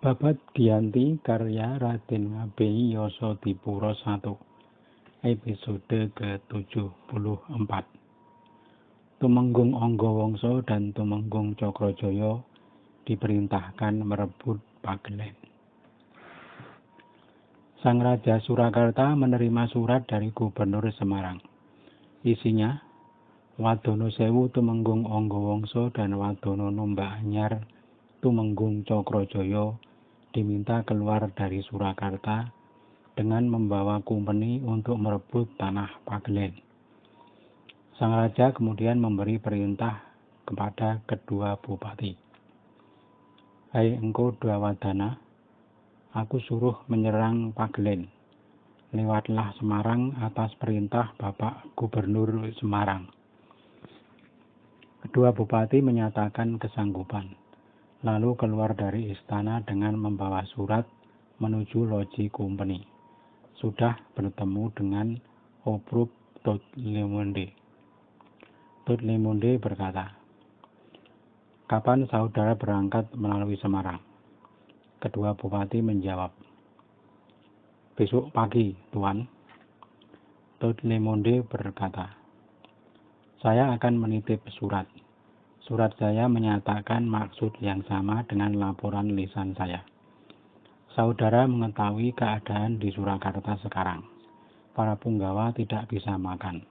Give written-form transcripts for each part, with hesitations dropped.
Babad Giyanti karya Raden Ngabei Yasadipura 1 episode ke-74. Tumenggung Anggawangsa dan Tumenggung Cakrajaya diperintahkan merebut Pagelen. Sang Raja Surakarta menerima surat dari Gubernur Semarang. Isinya, Wadana Sewu Tumenggung Anggawangsa dan Wadana Numbakanyar Tumenggung Cakrajaya diminta keluar dari Surakarta dengan membawa kumpeni untuk merebut tanah Pagelen. Sang Raja kemudian memberi perintah kepada kedua bupati. Hai engkau Dwawadana, aku suruh menyerang Pagelen. Lewatlah Semarang atas perintah Bapak Gubernur Semarang. Kedua bupati menyatakan kesanggupan, lalu keluar dari istana dengan membawa surat menuju loji kumpeni. Sudah bertemu dengan Obruk Tutlemonde. Tutlemonde berkata, "Kapan saudara berangkat melalui Semarang?" Kedua bupati menjawab, "Besok pagi, Tuan." Tutlemonde berkata, "Saya akan menitip surat. Surat saya menyatakan maksud yang sama dengan laporan lisan saya. Saudara mengetahui keadaan di Surakarta sekarang. Para punggawa tidak bisa makan.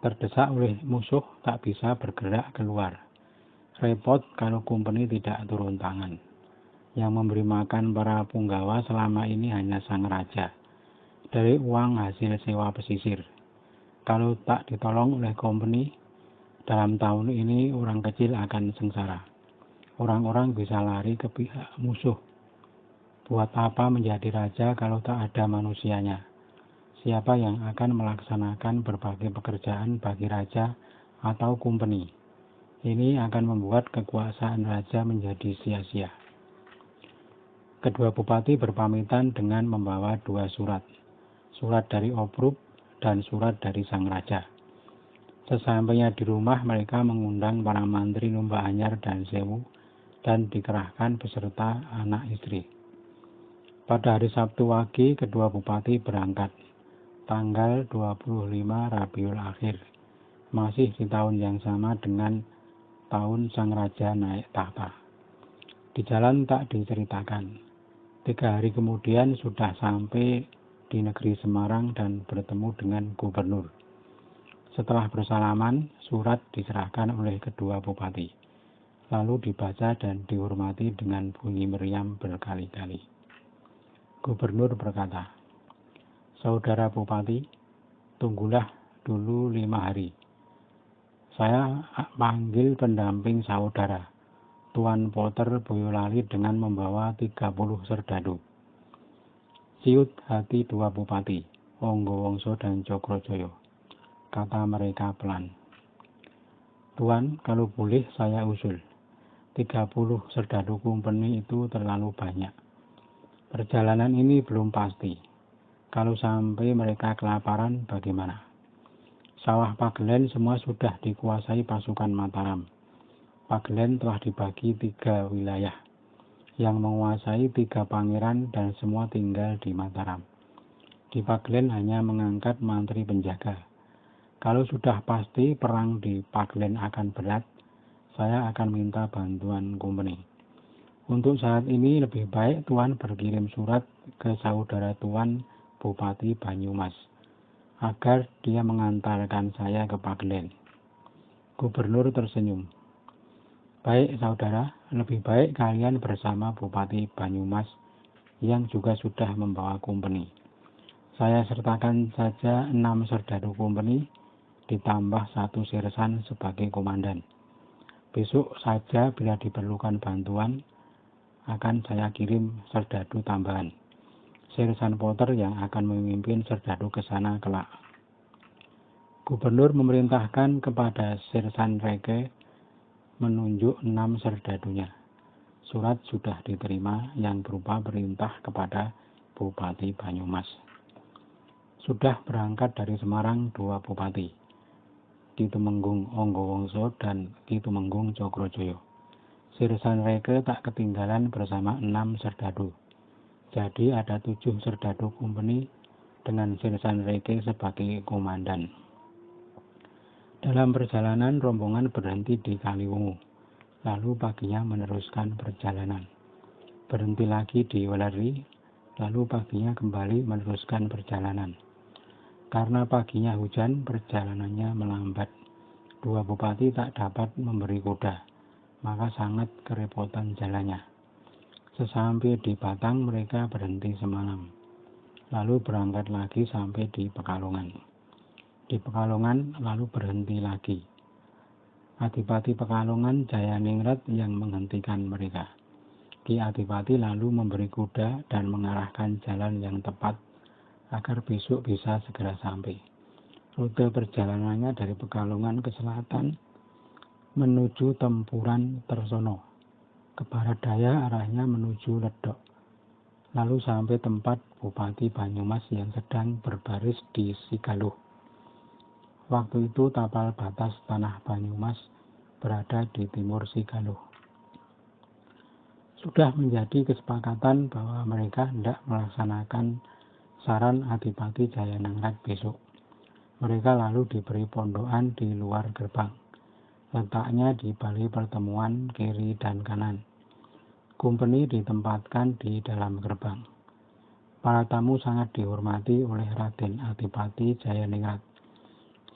Terdesak oleh musuh tak bisa bergerak keluar. Repot kalau kumpeni tidak turun tangan. Yang memberi makan para punggawa selama ini hanya sang raja. Dari uang hasil sewa pesisir. Kalau tak ditolong oleh kumpeni, dalam tahun ini orang kecil akan sengsara. Orang-orang bisa lari ke pihak musuh. Buat apa menjadi raja kalau tak ada manusianya? Siapa yang akan melaksanakan berbagai pekerjaan bagi raja atau kumpeni? Ini akan membuat kekuasaan raja menjadi sia-sia." Kedua bupati berpamitan dengan membawa dua surat. Surat dari Obruk dan surat dari sang raja. Sesampainya di rumah, mereka mengundang para mantri Numbakanyar dan Sewu dan dikerahkan beserta anak istri. Pada hari Sabtu wage, kedua bupati berangkat, tanggal 25 Rabiul Akhir, masih di tahun yang sama dengan tahun sang raja naik tahta. Di jalan tak diceritakan. 3 hari kemudian sudah sampai di negeri Semarang dan bertemu dengan gubernur. Setelah bersalaman, surat diserahkan oleh kedua bupati, lalu dibaca dan dihormati dengan bunyi meriam berkali-kali. Gubernur berkata, "Saudara bupati, tunggulah dulu 5 hari. Saya panggil pendamping saudara, Tuan Poter Boyolali dengan membawa 30 serdadu." Ciut hati dua bupati, Anggawangsa dan Cakrajaya. Kata mereka pelan, "Tuan, kalau boleh saya usul. 30 serdadu kumpeni itu terlalu banyak. Perjalanan ini belum pasti. Kalau sampai mereka kelaparan bagaimana? Sawah Pagelen semua sudah dikuasai pasukan Mataram. Pagelen telah dibagi 3 wilayah, yang menguasai 3 pangeran dan semua tinggal di Mataram. Di Pagelen hanya mengangkat mantri penjaga. Kalau sudah pasti perang di Pagelen akan berat, saya akan minta bantuan kumpeni. Untuk saat ini lebih baik Tuan berkirim surat ke saudara Tuan Bupati Banyumas, agar dia mengantarkan saya ke Pagelen." Gubernur tersenyum. "Baik saudara, lebih baik kalian bersama Bupati Banyumas yang juga sudah membawa kumpeni. Saya sertakan saja 6 serdadu kumpeni, ditambah 1 sersan sebagai komandan. Besok saja bila diperlukan bantuan, akan saya kirim serdadu tambahan. Sersan Poter yang akan memimpin serdadu ke sana kelak." Gubernur memerintahkan kepada Sersan Reke menunjuk 6 serdadunya. Surat sudah diterima yang berupa perintah kepada Bupati Banyumas. Sudah berangkat dari Semarang 2 bupati, Ki Tumenggung Anggawangsa dan Ki Tumenggung Cakrajaya. Sirsan Reke tak ketinggalan bersama 6 serdadu. Jadi ada 7 serdadu kumpeni dengan Sirsan Reke sebagai komandan. Dalam perjalanan rombongan berhenti di Kaliwungu, lalu paginya meneruskan perjalanan. Berhenti lagi di Weleri, lalu paginya kembali meneruskan perjalanan. Karena paginya hujan, perjalanannya melambat. Dua bupati tak dapat memberi kuda, maka sangat kerepotan jalannya. Sesampai di Batang mereka berhenti semalam, lalu berangkat lagi sampai di Pekalongan. Di Pekalongan lalu berhenti lagi. Adipati Pekalongan Jayaningrat yang menghentikan mereka. Ki Adipati lalu memberi kuda dan mengarahkan jalan yang tepat agar besok bisa segera sampai. Rute perjalanannya dari Pekalongan ke selatan menuju Tempuran Tersono. Ke barat daya arahnya menuju Ledok. Lalu sampai tempat Bupati Banyumas yang sedang berbaris di Sigaluh. Waktu itu tapal batas tanah Banyumas berada di timur Sigaluh. Sudah menjadi kesepakatan bahwa mereka hendak melaksanakan saran Adipati Jayaningrat besok. Mereka lalu diberi pondokan di luar gerbang. Letaknya di balik pertemuan kiri dan kanan. Kumpeni ditempatkan di dalam gerbang. Para tamu sangat dihormati oleh Raden Adipati Jayaningrat.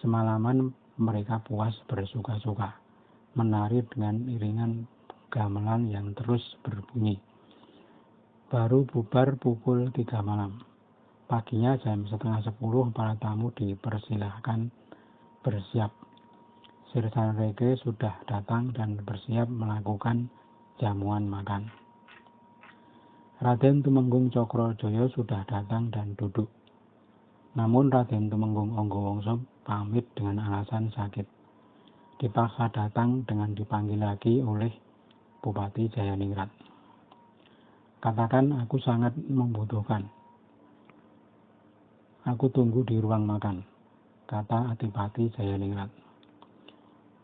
Semalaman mereka puas bersuka-suka, menari dengan iringan gamelan yang terus berbunyi. Baru bubar pukul 3 malam. Paginya jam 9:30 para tamu dipersilahkan bersiap. Sirsan Reke sudah datang dan bersiap melakukan jamuan makan. Raden Tumenggung Cokrojoyo sudah datang dan duduk. Namun Raden Tumenggung Anggawangsa pamit dengan alasan sakit. Dipaksa datang dengan dipanggil lagi oleh Bupati Jayaningrat. Katakan aku sangat membutuhkan. Aku tunggu di ruang makan, kata Adipati Jayaningrat.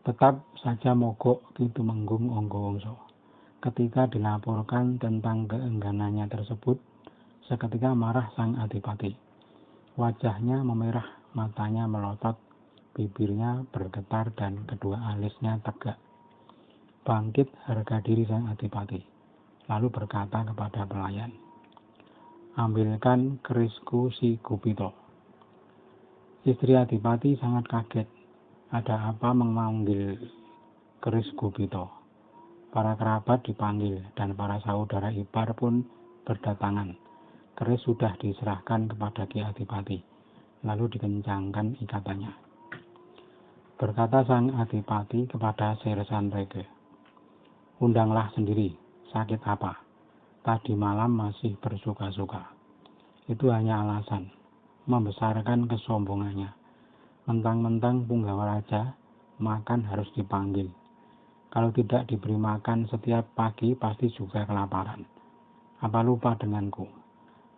Tetap saja mogok Ki Tumenggung Anggawangsa. Ketika dilaporkan tentang keengganannya tersebut, seketika marah sang Adipati. Wajahnya memerah, matanya melotot, bibirnya bergetar dan kedua alisnya tegak. Bangkit harga diri sang Adipati, lalu berkata kepada pelayan, ambilkan kerisku si Gupito. Istri Adipati sangat kaget. Ada apa memanggil keris Gupito? Para kerabat dipanggil dan para saudara ipar pun berdatangan. Keris sudah diserahkan kepada Ki Adipati, lalu dikencangkan ikatannya. Berkata sang Adipati kepada Sirsan Reke, undanglah sendiri, sakit apa? Tadi malam masih bersuka-suka. Itu hanya alasan, membesarkan kesombongannya. Mentang-mentang Punggawa Raja, makan harus dipanggil. Kalau tidak diberi makan setiap pagi pasti juga kelaparan. Apa lupa denganku?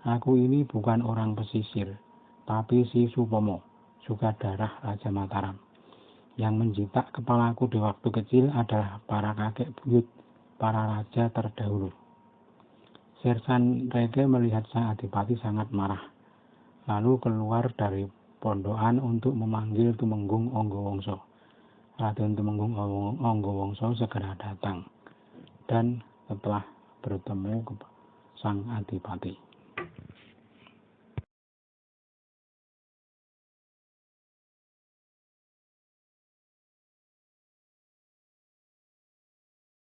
Aku ini bukan orang pesisir, tapi si Supomo, juga darah Raja Mataram. Yang menjitak kepalaku di waktu kecil adalah para kakek buyut, para raja terdahulu. Sirsan Reke melihat sang Adipati sangat marah, lalu keluar dari pondokan untuk memanggil Tumenggung Anggawangsa. Raden Tumenggung Anggawangsa segera datang, dan setelah bertemu sang Adipati,